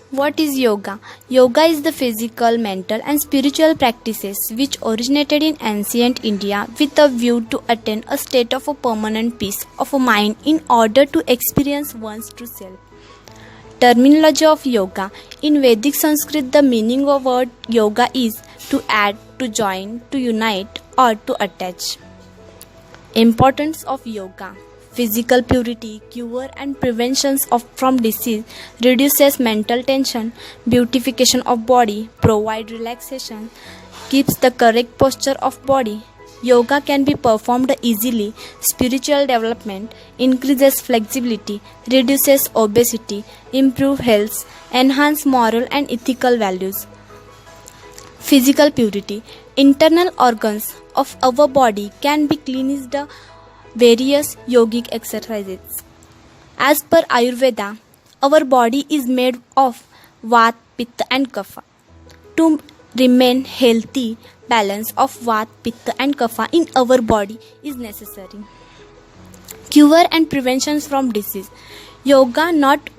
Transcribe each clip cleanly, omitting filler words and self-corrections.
What is yoga? Yoga is the physical, mental, and spiritual practices which originated in ancient India with a view to attain a state of a permanent peace of mind in order to experience one's true self. Terminology of yoga. In Vedic Sanskrit, the meaning of word yoga is to add, to join, to unite, or to attach. Importance of yoga. Physical purity, cure and prevention from disease, reduces mental tension, beautification of body, provide relaxation, keeps the correct posture of body. Yoga can be performed easily, spiritual development, increases flexibility, reduces obesity, improve health, enhance moral and ethical values. Physical purity. Internal organs of our body can be cleansed various yogic exercises. As per Ayurveda, our body is made of Vata, Pitta and Kapha. To remain healthy, balance of Vata, Pitta and Kapha in our body is necessary. Cure and prevention from disease. Yoga not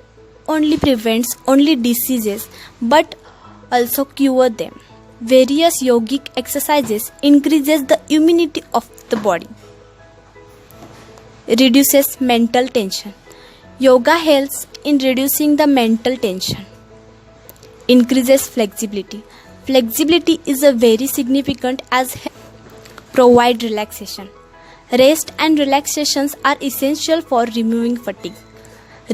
only prevents only diseases but also cure them. Various yogic exercises increases the immunity of the body. Reduces mental tension. Yoga helps in reducing the mental tension. Increases flexibility. Flexibility is a very significant as provide relaxation. Rest and relaxations are essential for removing fatigue.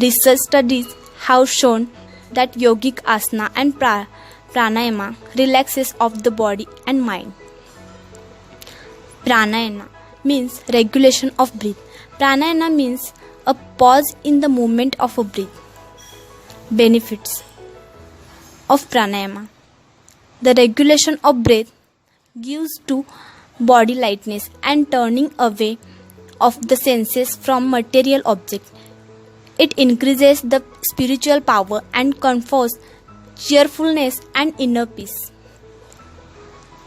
Research studies have shown that yogic asana and pranayama relaxes of the body and mind. Pranayama means regulation of breath. Pranayama means a pause in the movement of a breath. Benefits of pranayama. The regulation of breath gives to body lightness and turning away of the senses from material objects. It increases the spiritual power and confers cheerfulness and inner peace.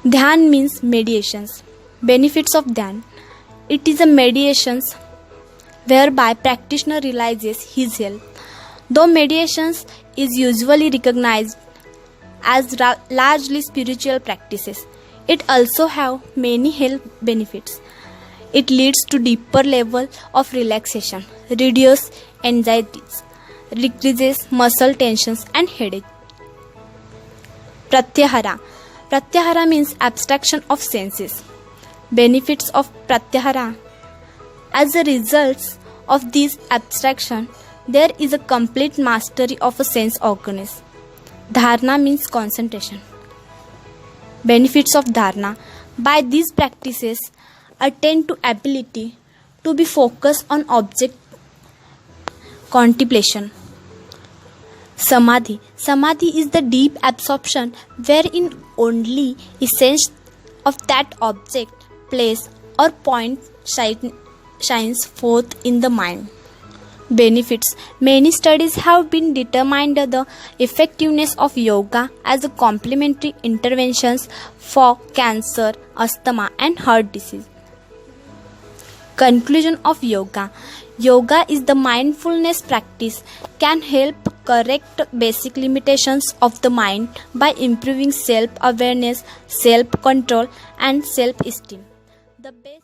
Dhyan means meditations. Benefits of Dhyan. It is a meditations whereby practitioner realizes his health. Though meditations is usually recognized as largely spiritual practices, it also have many health benefits. It leads to deeper level of relaxation, reduces anxieties, decreases muscle tensions and headache. Pratyahara. Pratyahara means abstraction of senses. Benefits of Pratyahara. As a result of this abstraction, there is a complete mastery of a sense organism. Dharana means concentration. Benefits of Dharana. By these practices, attain to ability to be focused on object contemplation. Samadhi. Samadhi is the deep absorption wherein only essence of that object, place or point shines forth in the mind. Benefits. Many studies have been determined the effectiveness of yoga as a complementary interventions for cancer, asthma and heart disease. Conclusion of yoga. Yoga is the mindfulness practice can help correct basic limitations of the mind by improving self-awareness, self-control and self-esteem. The best